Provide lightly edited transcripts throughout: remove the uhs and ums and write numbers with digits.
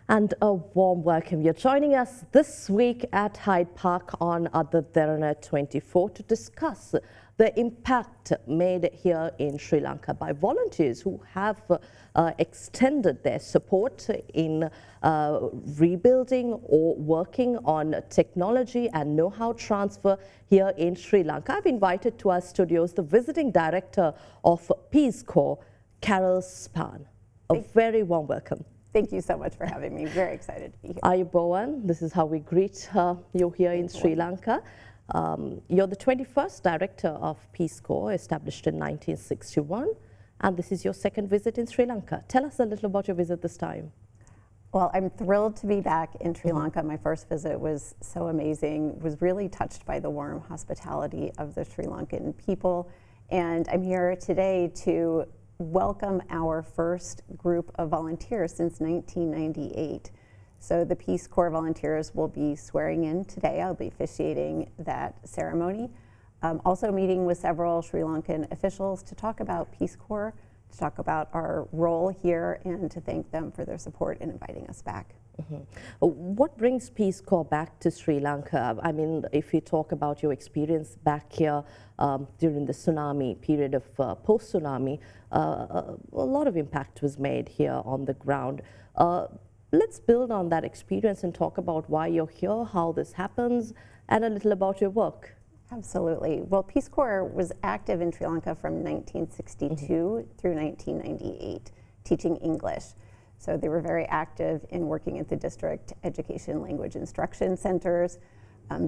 And a warm welcome. You're joining us this week at Hyde Park on the Derana 24 to discuss the impact made here in Sri Lanka by volunteers who have extended their support in rebuilding or working on technology and know-how transfer here in Sri Lanka. I've invited to our studios the visiting director of Peace Corps, Carol Spahn. A very warm welcome. Thank you so much for having me. Very excited to be here. Ayubowan, this is how we greet you here in Sri Lanka. You're the 21st director of Peace Corps, established in 1961, and this is your second visit in Sri Lanka. Tell us a little about your visit this time. Well, I'm thrilled to be back in Sri Lanka. My first visit was so amazing, was really touched by the warm hospitality of the Sri Lankan people, and I'm here today to welcome our first group of volunteers since 1998. So the Peace Corps volunteers will be swearing in today. I'll be officiating that ceremony. Also meeting with several Sri Lankan officials to talk about Peace Corps, to talk about our role here, and to thank them for their support in inviting us back. What brings Peace Corps back to Sri Lanka? I mean, if we talk about your experience back here during the tsunami period of post-tsunami, a lot of impact was made here on the ground. Let's build on that experience and talk about why you're here, how this happens, and a little about your work. Absolutely. Well, Peace Corps was active in Sri Lanka from 1962 through 1998, teaching English. So they were very active in working at the district education language instruction centers,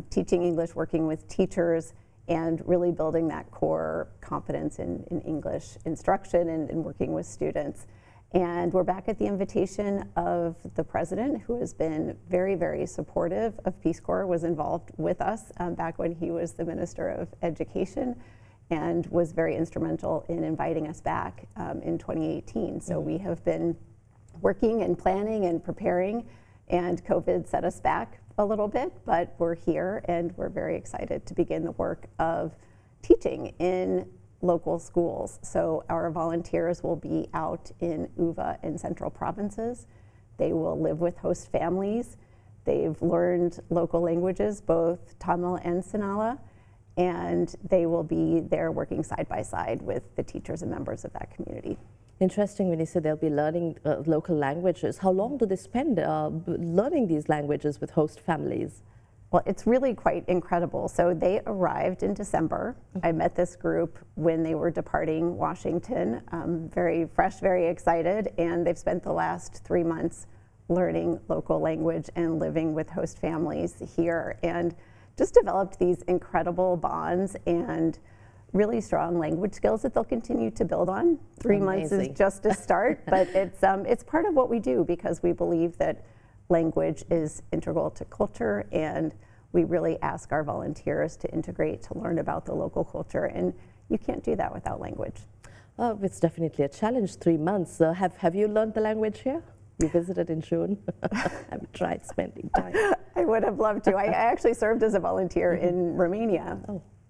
teaching English, working with teachers, and really building that core competence in English instruction and working with students. And we're back at the invitation of the president, who has been very, very supportive of Peace Corps, was involved with us back when he was the Minister of Education, and was very instrumental in inviting us back in 2018. So we have been working and planning and preparing, and COVID set us back a little bit, but we're here and we're very excited to begin the work of teaching in local schools. So our volunteers will be out in Uva and Central provinces. They will live with host families. They've learned local languages, both Tamil and Sinhala, and they will be there working side by side with the teachers and members of that community. Interesting when you say they'll be learning local languages. How long do they spend learning these languages with host families? Well, it's really quite incredible. So they arrived in December. I met this group when they were departing Washington, very fresh, very excited, and they've spent the last 3 months learning local language and living with host families here, and just developed these incredible bonds and really strong language skills that they'll continue to build on. 3 months is just a start, but it's part of what we do, because we believe that language is integral to culture, and we really ask our volunteers to integrate, to learn about the local culture, and you can't do that without language. It's definitely a challenge, 3 months. Have you learned the language here? You visited in June. I've tried spending time. I would have loved to. I actually served as a volunteer in Romania.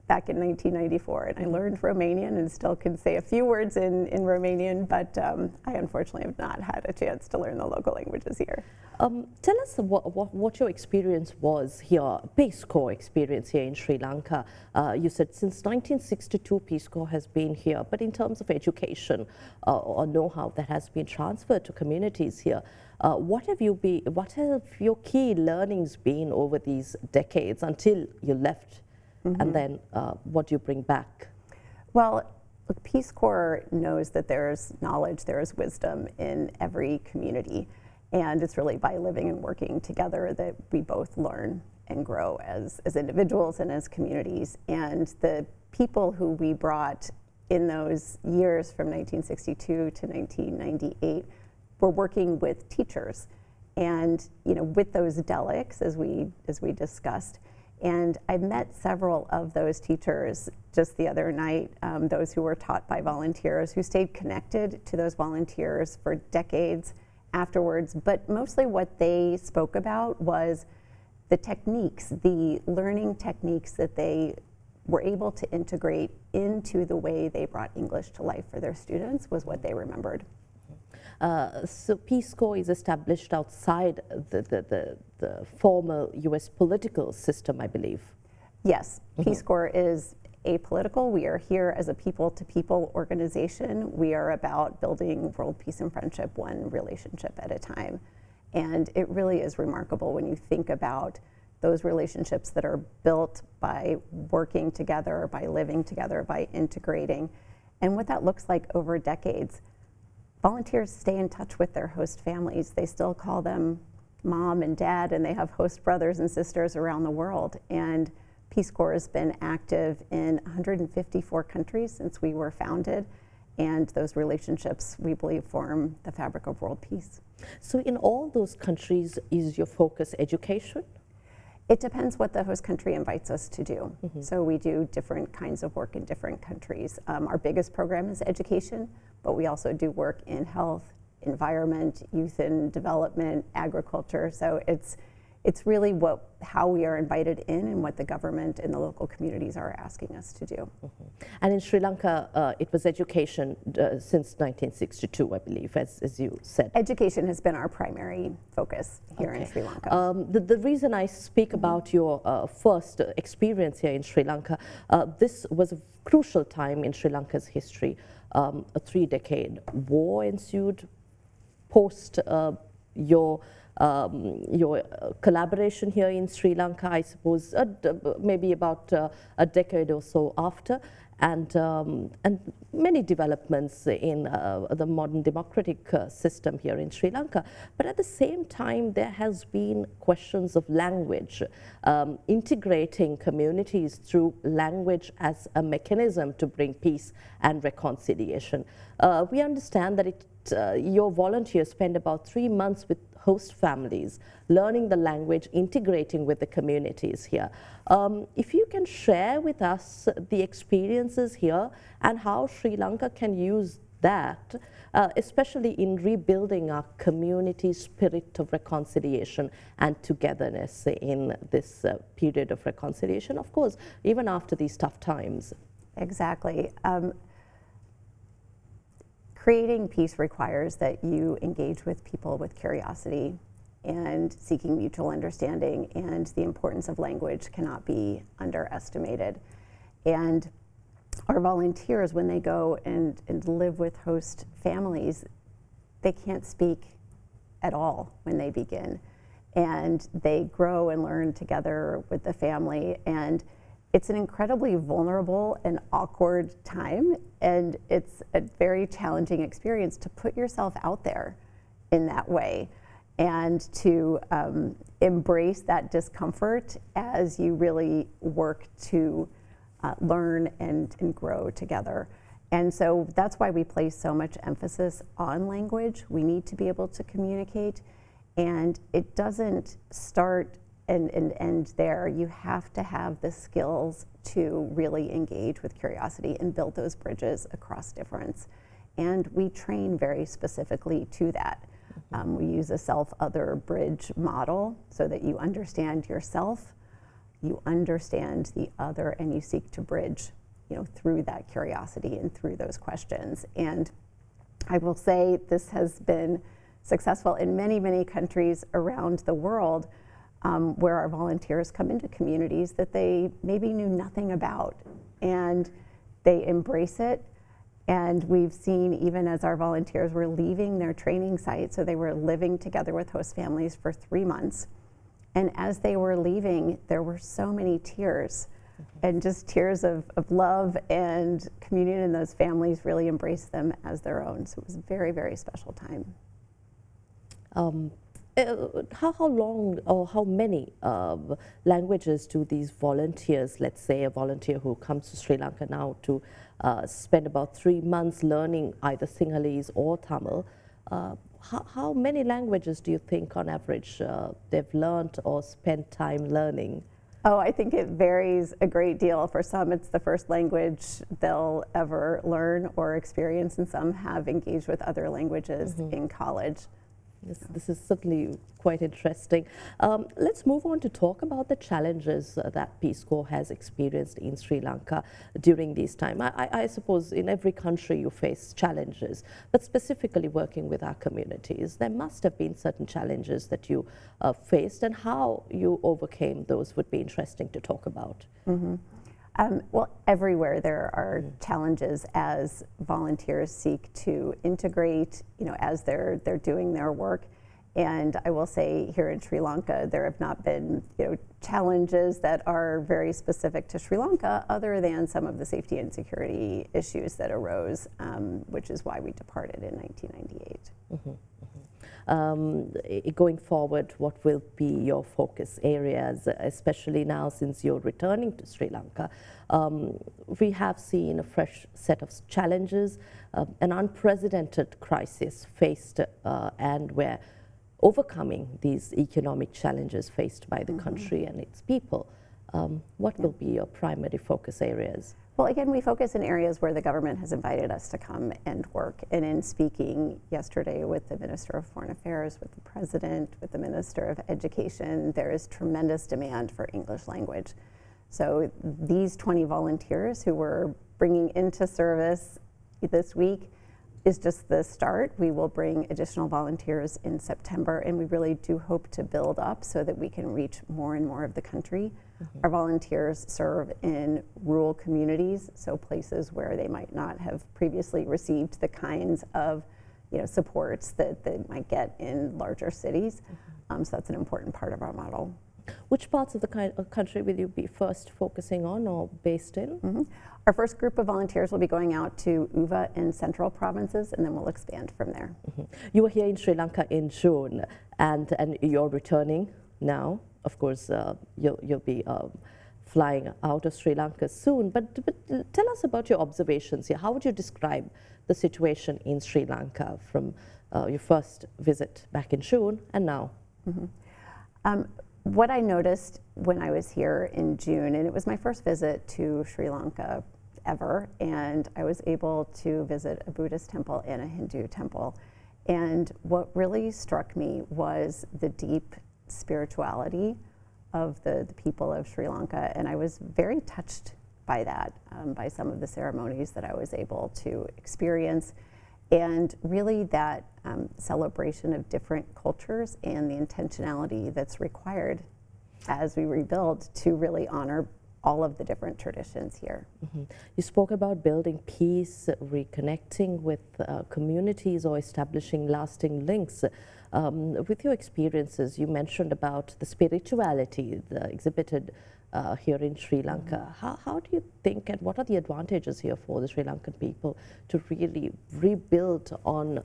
Back in 1994, and I learned Romanian and still can say a few words in Romanian, but I unfortunately have not had a chance to learn the local languages here. Tell us what your experience was here, Peace Corps experience here in Sri Lanka. You said since 1962 Peace Corps has been here, but in terms of education or know-how that has been transferred to communities here, what have your key learnings been over these decades until you left? And then what do you bring back? Well, look, Peace Corps knows that there's knowledge, there is wisdom in every community. And it's really by living and working together that we both learn and grow as individuals and as communities. And the people who we brought in those years from 1962 to 1998 were working with teachers. And with those delegates, as we discussed, and I met several of those teachers just the other night, those who were taught by volunteers, who stayed connected to those volunteers for decades afterwards. But mostly what they spoke about was the techniques, the learning techniques that they were able to integrate into the way they brought English to life for their students was what they remembered. So Peace Corps is established outside the formal U.S. political system, I believe. Yes, Peace Corps is apolitical. We are here as a people-to-people organization. We are about building world peace and friendship one relationship at a time. And it really is remarkable when you think about those relationships that are built by working together, by living together, by integrating, and what that looks like over decades. Volunteers stay in touch with their host families. They still call them mom and dad, and they have host brothers and sisters around the world. And Peace Corps has been active in 154 countries since we were founded, and those relationships, we believe, form the fabric of world peace. So in all those countries, is your focus education? It depends what the host country invites us to do. So we do different kinds of work in different countries. Our biggest program is education, but we also do work in health, environment, youth and development, agriculture. So it's really how we are invited in and what the government and the local communities are asking us to do. And in Sri Lanka, it was education since 1962, I believe, as you said. Education has been our primary focus here in Sri Lanka. The reason I speak about your first experience here in Sri Lanka, this was a crucial time in Sri Lanka's history. A 3-decade war ensued post your collaboration here in Sri Lanka, I suppose, maybe about a decade or so after, and many developments in the modern democratic system here in Sri Lanka. But at the same time, there has been questions of language, integrating communities through language as a mechanism to bring peace and reconciliation. We understand that your volunteers spend about 3 months with host families, learning the language, integrating with the communities here. If you can share with us the experiences here and how Sri Lanka can use that, especially in rebuilding our community spirit of reconciliation and togetherness in this period of reconciliation, of course, even after these tough times. Exactly. Creating peace requires that you engage with people with curiosity and seeking mutual understanding, and the importance of language cannot be underestimated. And our volunteers, when they go and live with host families, they can't speak at all when they begin. And they grow and learn together with the family, and it's an incredibly vulnerable and awkward time, and it's a very challenging experience to put yourself out there in that way and to embrace that discomfort as you really work to learn and grow together. And so that's why we place so much emphasis on language. We need to be able to communicate, and it doesn't start and end there. You have to have the skills to really engage with curiosity and build those bridges across difference. And we train very specifically to that. We use a self-other bridge model so that you understand yourself, you understand the other, and you seek to bridge, through that curiosity and through those questions. And I will say this has been successful in many, many countries around the world, where our volunteers come into communities that they maybe knew nothing about, and they embrace it. And we've seen, even as our volunteers were leaving their training site, so they were living together with host families for 3 months, and as they were leaving, there were so many tears, and just tears of love and communion, and those families really embraced them as their own. So it was a very, very special time. How long or how many languages do these volunteers, let's say a volunteer who comes to Sri Lanka now to spend about 3 months learning either Sinhalese or Tamil, how many languages do you think on average they've learned or spent time learning? Oh, I think it varies a great deal. For some, it's the first language they'll ever learn or experience, and some have engaged with other languages in college. This is certainly quite interesting. Let's move on to talk about the challenges that Peace Corps has experienced in Sri Lanka during this time. I suppose in every country you face challenges, but specifically working with our communities, there must have been certain challenges that you faced, and how you overcame those would be interesting to talk about. Well, everywhere there are challenges as volunteers seek to integrate, as they're doing their work. And I will say here in Sri Lanka, there have not been, challenges that are very specific to Sri Lanka, other than some of the safety and security issues that arose, which is why we departed in 1998. Going forward, what will be your focus areas, especially now since you're returning to Sri Lanka? We have seen a fresh set of challenges, an unprecedented crisis faced, and we're overcoming these economic challenges faced by the country and its people. What will be your primary focus areas? Well, again, we focus in areas where the government has invited us to come and work. And in speaking yesterday with the Minister of Foreign Affairs, with the President, with the Minister of Education, there is tremendous demand for English language. So these 20 volunteers who we're bringing into service this week is just the start. We will bring additional volunteers in September, and we really do hope to build up so that we can reach more and more of the country. Our volunteers serve in rural communities, so places where they might not have previously received the kinds of supports that they might get in larger cities. So that's an important part of our model. Which parts of the country will you be first focusing on or based in? Our first group of volunteers will be going out to Uva and Central provinces, and then we'll expand from there. You were here in Sri Lanka in June, and you're returning now. Of course, you'll be flying out of Sri Lanka soon, but tell us about your observations here. How would you describe the situation in Sri Lanka from your first visit back in June and now? What I noticed when I was here in June, and it was my first visit to Sri Lanka ever, and I was able to visit a Buddhist temple and a Hindu temple. And what really struck me was the deep spirituality of the people of Sri Lanka, and I was very touched by that, by some of the ceremonies that I was able to experience, and really that celebration of different cultures and the intentionality that's required as we rebuild to really honor all of the different traditions here. You spoke about building peace, reconnecting with communities, or establishing lasting links. With your experiences, you mentioned about the spirituality exhibited here in Sri Lanka. How do you think, and what are the advantages here for the Sri Lankan people to really rebuild on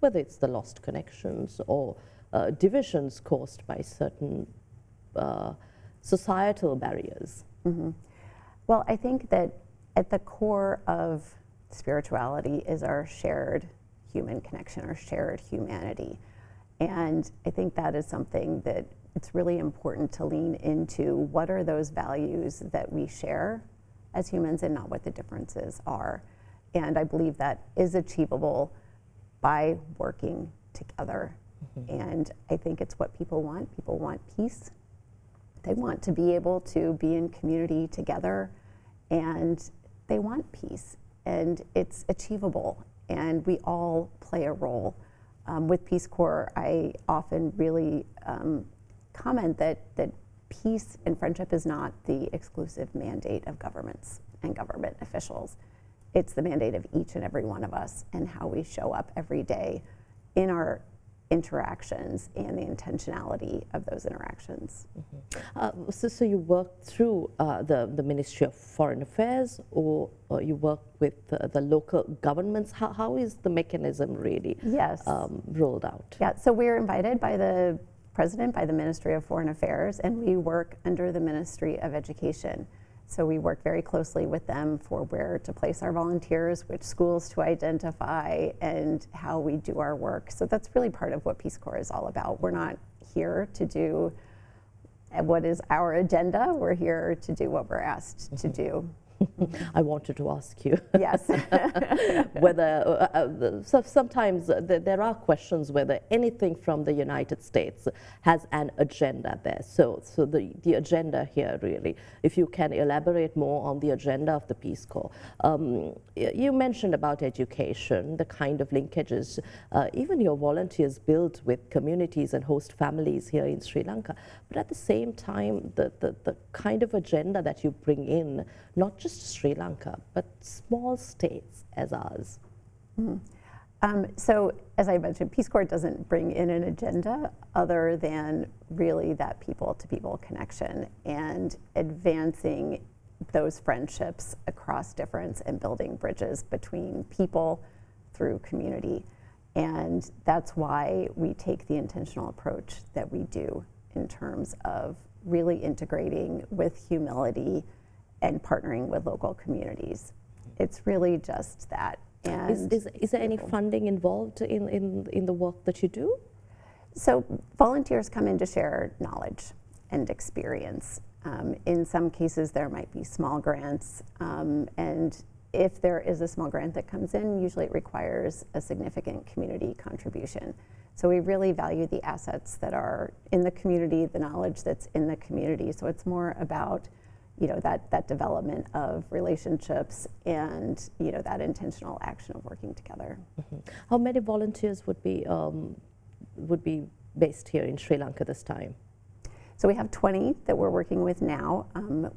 whether it's the lost connections or divisions caused by certain societal barriers? Well, I think that at the core of spirituality is our shared human connection, our shared humanity. And I think that is something that it's really important to lean into. What are those values that we share as humans, and not what the differences are? And I believe that is achievable by working together. And I think it's what people want. People want peace. They want to be able to be in community together, and they want peace, and it's achievable, and we all play a role. With Peace Corps, I often really comment that peace and friendship is not the exclusive mandate of governments and government officials. It's the mandate of each and every one of us, and how we show up every day in our interactions and the intentionality of those interactions. So you work through the Ministry of Foreign Affairs, or you work with the local governments? How is the mechanism really rolled out? Yeah, so we're invited by the President, by the Ministry of Foreign Affairs, and we work under the Ministry of Education. So we work very closely with them for where to place our volunteers, which schools to identify, and how we do our work. So that's really part of what Peace Corps is all about. We're not here to do what is our agenda. We're here to do what we're asked to do. I wanted to ask you. Yes. Whether sometimes there are questions whether anything from the United States has an agenda there. So the agenda here really, if you can elaborate more on the agenda of the Peace Corps. You mentioned about education, the kind of linkages, even your volunteers build with communities and host families here in Sri Lanka. But at the same time, the kind of agenda that you bring in, not just Sri Lanka, but small states as ours. So as I mentioned, Peace Corps doesn't bring in an agenda other than really that people-to-people connection and advancing those friendships across difference and building bridges between people through community. And that's why we take the intentional approach that we do in terms of really integrating with humility and partnering with local communities. It's really just that. And is there any funding involved in the work that you do? So volunteers come in to share knowledge and experience. In some cases, there might be small grants, and if there is a small grant that comes in, usually it requires a significant community contribution. So we really value the assets that are in the community, the knowledge that's in the community. So it's more about, you know, that development of relationships and, you know, that intentional action of working together. How many volunteers would be based here in Sri Lanka this time? So we have 20 that we're working with now.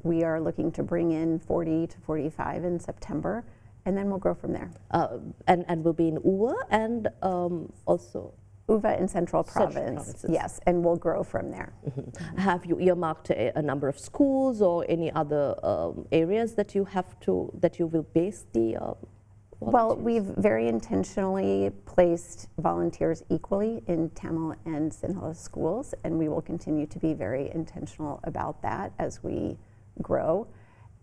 We are looking to bring in 40 to 45 in September, and then we'll grow from there. And we'll be in Uva and also Uva and Central Province, yes, and we'll grow from there. Have you earmarked a number of schools or any other areas that you will base the Well, we've very intentionally placed volunteers equally in Tamil and Sinhala schools, and we will continue to be very intentional about that as we grow.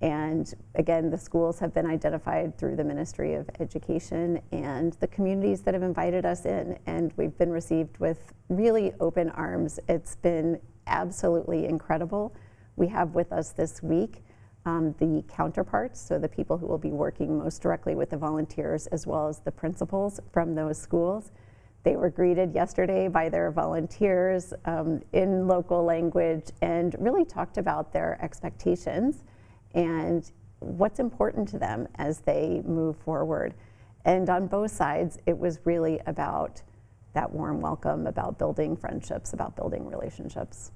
And again, the schools have been identified through the Ministry of Education and the communities that have invited us in, and we've been received with really open arms. It's been absolutely incredible. We have with us this week the counterparts, so the people who will be working most directly with the volunteers, as well as the principals from those schools. They were greeted yesterday by their volunteers in local language and really talked about their expectations and what's important to them as they move forward. And on both sides, it was really about that warm welcome, about building friendships, about building relationships.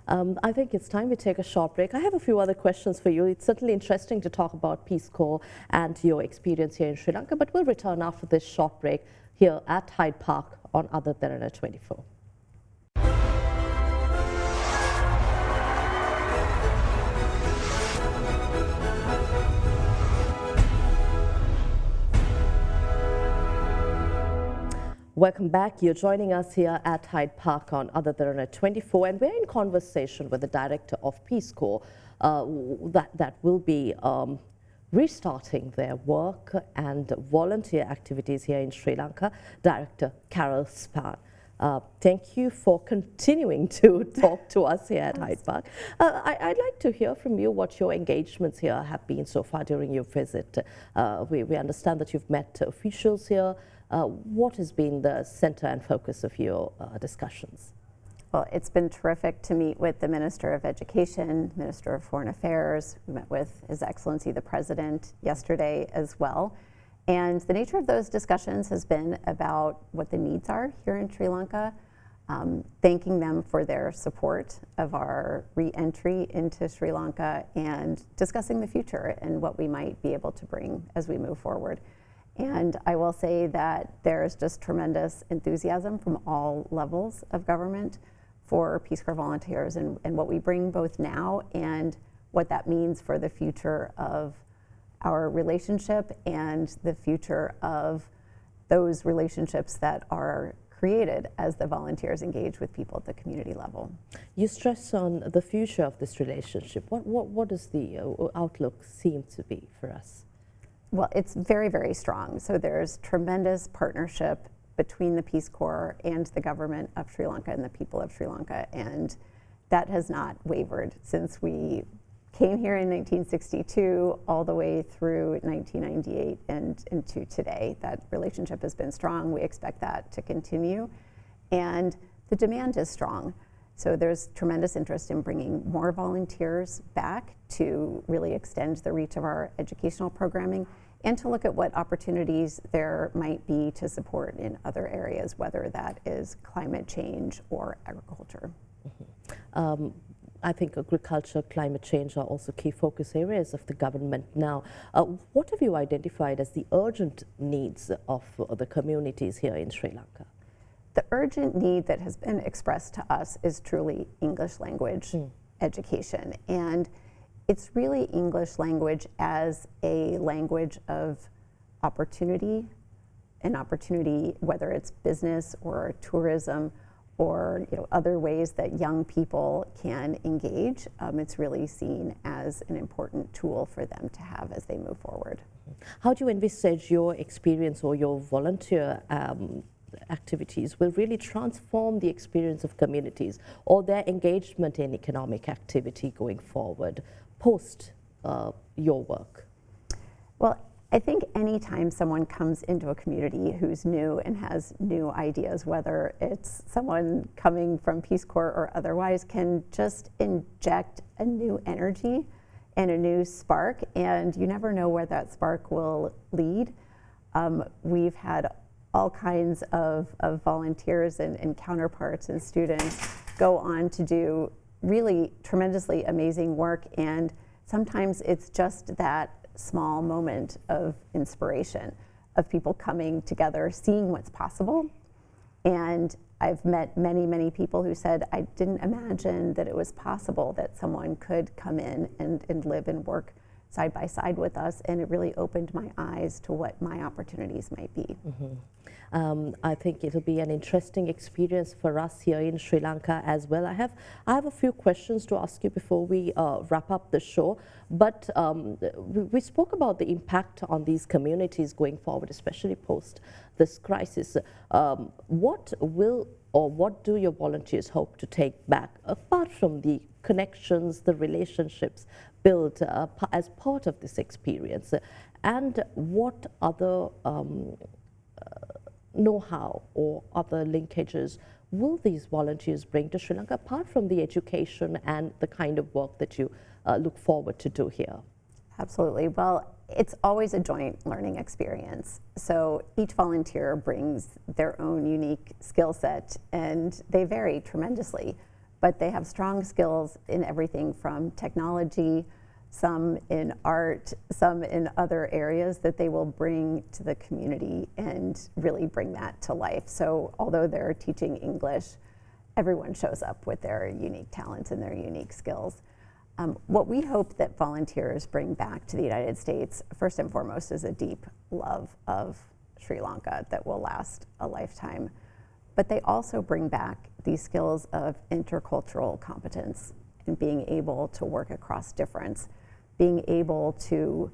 I think it's time we take a short break. I have a few other questions for you. It's certainly interesting to talk about Peace Corps and your experience here in Sri Lanka, but we'll return after this short break here at Hyde Park on Other Derana 24. Welcome back. You're joining us here at Hyde Park on Other Derana 24, and we're in conversation with the Director of Peace Corps that will be restarting their work and volunteer activities here in Sri Lanka, Director Carol Spahn. Thank you for continuing to talk to us here at Hyde Park. I'd like to hear from you what your engagements here have been so far during your visit. We understand that you've met officials here. What has been the center and focus of your discussions? Well, it's been terrific to meet with the Minister of Education, Minister of Foreign Affairs. We met with His Excellency the President yesterday as well. And the nature of those discussions has been about what the needs are here in Sri Lanka, thanking them for their support of our re-entry into Sri Lanka, and discussing the future and what we might be able to bring as we move forward. And I will say that there's just tremendous enthusiasm from all levels of government for Peace Corps volunteers and what we bring both now and what that means for the future of our relationship and the future of those relationships that are created as the volunteers engage with people at the community level. You stress on the future of this relationship. What does the outlook seem to be for us? Well, it's very, very strong. So there's tremendous partnership between the Peace Corps and the government of Sri Lanka and the people of Sri Lanka, and that has not wavered since we came here in 1962 all the way through 1998 and into today. That relationship has been strong. We expect that to continue. And the demand is strong. So there's tremendous interest in bringing more volunteers back to really extend the reach of our educational programming and to look at what opportunities there might be to support in other areas, whether that is climate change or agriculture. Mm-hmm. I think agriculture, climate change are also key focus areas of the government now. What have you identified as the urgent needs of the communities here in Sri Lanka? The urgent need that has been expressed to us is truly English language education. And it's really English language as a language of opportunity, an opportunity whether it's business or tourism or other ways that young people can engage. It's really seen as an important tool for them to have as they move forward. How do you envisage your experience or your volunteer activities will really transform the experience of communities or their engagement in economic activity going forward post your work? Well, I think anytime someone comes into a community who's new and has new ideas, whether it's someone coming from Peace Corps or otherwise, can just inject a new energy and a new spark, and you never know where that spark will lead. We've had all kinds of volunteers and counterparts and students go on to do really tremendously amazing work, and sometimes it's just that small moment of inspiration of people coming together, seeing what's possible. And I've met many people who said, I didn't imagine that it was possible that someone could come in and live and work side by side with us, and it really opened my eyes to what my opportunities might be. Mm-hmm. I think it'll be an interesting experience for us here in Sri Lanka as well. I have a few questions to ask you before we wrap up the show, but we spoke about the impact on these communities going forward, especially post this crisis. What do your volunteers hope to take back, apart from the connections, the relationships built as part of this experience, and what other know-how or other linkages will these volunteers bring to Sri Lanka, apart from the education and the kind of work that you look forward to do here? Absolutely. Well, it's always a joint learning experience. So each volunteer brings their own unique skill set, and they vary tremendously, but they have strong skills in everything from technology, some in art, some in other areas that they will bring to the community and really bring that to life. So although they're teaching English, everyone shows up with their unique talents and their unique skills. What we hope that volunteers bring back to the United States, first and foremost, is a deep love of Sri Lanka that will last a lifetime. But they also bring back these skills of intercultural competence and being able to work across difference, being able to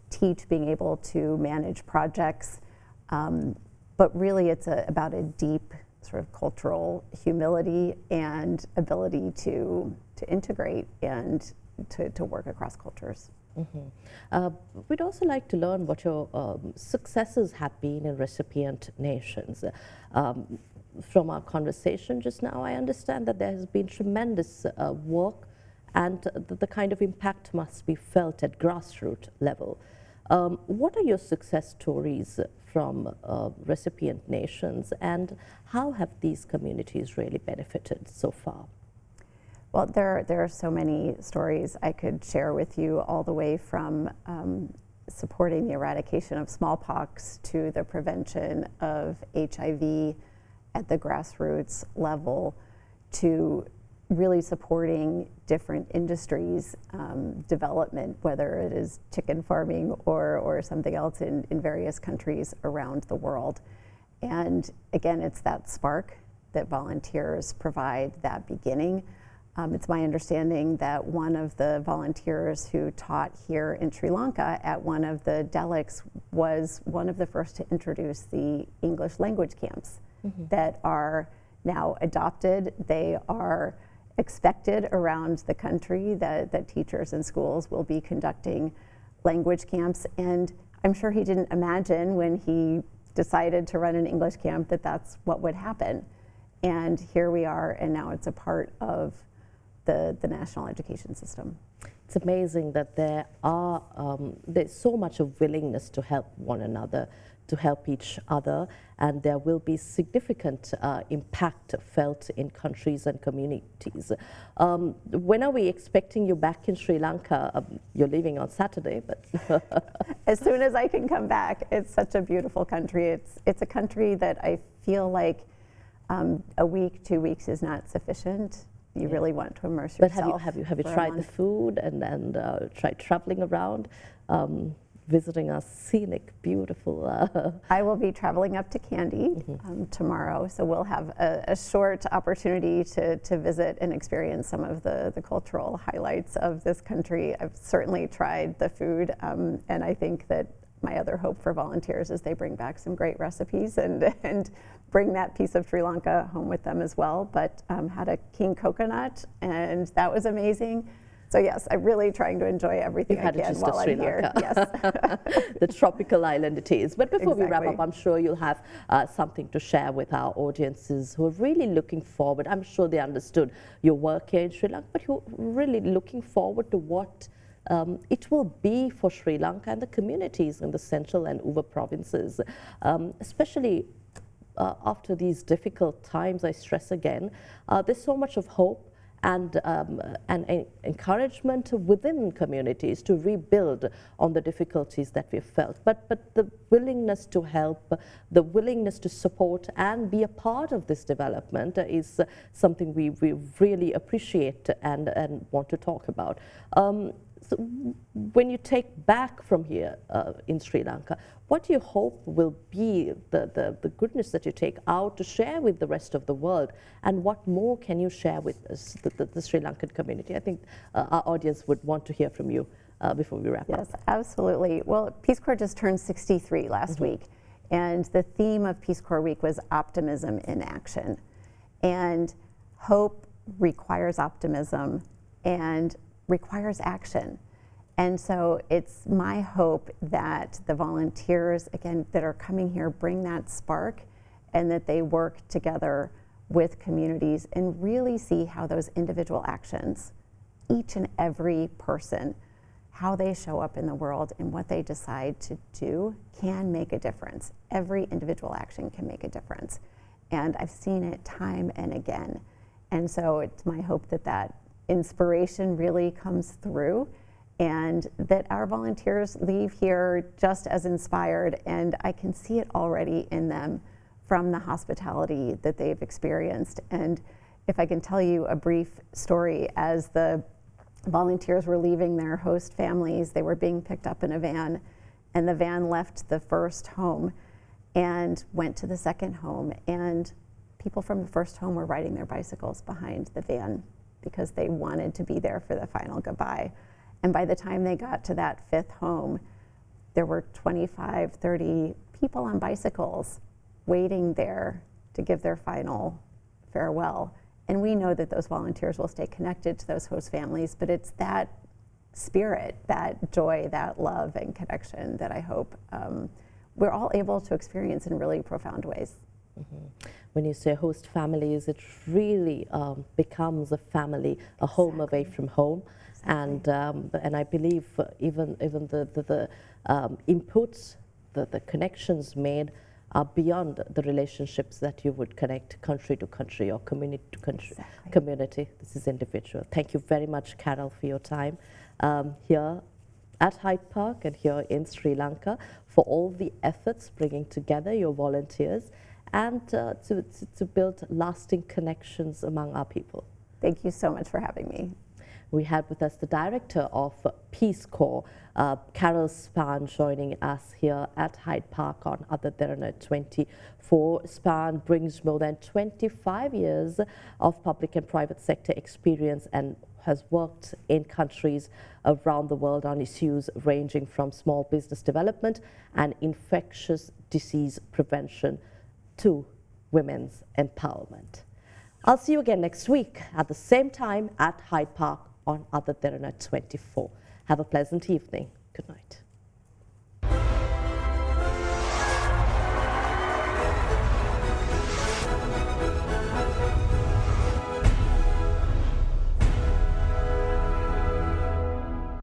teach, being able to manage projects. But really it's about a deep sort of cultural humility and ability to integrate and to work across cultures. Mm-hmm. We'd also like to learn what your successes have been in recipient nations. From our conversation just now, I understand that there has been tremendous work, and the kind of impact must be felt at grassroots level. What are your success stories from recipient nations, and how have these communities really benefited so far? Well, there are so many stories I could share with you, all the way from supporting the eradication of smallpox to the prevention of HIV at the grassroots level, to really supporting different industries development, whether it is chicken farming or something else in various countries around the world. And again, it's that spark that volunteers provide, that beginning. It's my understanding that one of the volunteers who taught here in Sri Lanka at one of the delegates was one of the first to introduce the English language camps that are now adopted. They are expected around the country that teachers and schools will be conducting language camps. And I'm sure he didn't imagine when he decided to run an English camp that that's what would happen. And here we are, and now it's a part of the national education system. It's amazing that there's so much of willingness to help one another, to help each other, and there will be significant impact felt in countries and communities. When are we expecting you back in Sri Lanka? You're leaving on Saturday, but as soon as I can come back. It's such a beautiful country. It's a country that I feel like a week, 2 weeks is not sufficient. You really want to immerse yourself. But have you tried the food and tried traveling around, visiting a scenic, beautiful? I will be traveling up to Kandy tomorrow, so we'll have a short opportunity to visit and experience some of the cultural highlights of this country. I've certainly tried the food, and I think that my other hope for volunteers is they bring back some great recipes and bring that piece of Sri Lanka home with them as well. But had a king coconut, and that was amazing. So yes, I'm really trying to enjoy everything I can while I'm here. Yes. The tropical island it is. But before we wrap Exactly. up, I'm sure you'll have something to share with our audiences who are really looking forward. I'm sure they understood your work here in Sri Lanka, but who are really looking forward to what it will be for Sri Lanka and the communities in the Central and Uva provinces, especially after these difficult times. I stress again, there's so much of hope and encouragement within communities to rebuild on the difficulties that we've felt. But the willingness to help, the willingness to support and be a part of this development is something we really appreciate and want to talk about. So when you take back from here in Sri Lanka, what do you hope will be the goodness that you take out to share with the rest of the world? And what more can you share with us, the Sri Lankan community? I think our audience would want to hear from you before we wrap up. Yes, absolutely. Well, Peace Corps just turned 63 last week, and the theme of Peace Corps Week was Optimism in Action. And hope requires optimism and requires action. And so it's my hope that the volunteers, again, that are coming here bring that spark, and that they work together with communities and really see how those individual actions, each and every person, how they show up in the world and what they decide to do can make a difference. Every individual action can make a difference. And I've seen it time and again. And so it's my hope that that inspiration really comes through, and that our volunteers leave here just as inspired. And I can see it already in them from the hospitality that they've experienced. And if I can tell you a brief story, as the volunteers were leaving their host families, they were being picked up in a van, and the van left the first home and went to the second home, and people from the first home were riding their bicycles behind the van because they wanted to be there for the final goodbye. And by the time they got to that fifth home, there were 25, 30 people on bicycles waiting there to give their final farewell. And we know that those volunteers will stay connected to those host families, but it's that spirit, that joy, that love and connection that I hope we're all able to experience in really profound ways. Mm-hmm. When you say host families, it really becomes a family, a home away from home. Exactly. And I believe even the inputs, the connections made are beyond the relationships that you would connect country to country or community to country. Exactly. Community. This is individual. Thank you very much, Carol, for your time here at Hyde Park and here in Sri Lanka, for all the efforts bringing together your volunteers and to build lasting connections among our people. Thank you so much for having me. We had with us the director of Peace Corps, Carol Spahn, joining us here at Hyde Park on At Derana 24. Spahn brings more than 25 years of public and private sector experience and has worked in countries around the world on issues ranging from small business development and infectious disease prevention to women's empowerment. I'll see you again next week at the same time at Hyde Park on At Derana 24. Have a pleasant evening. Good night.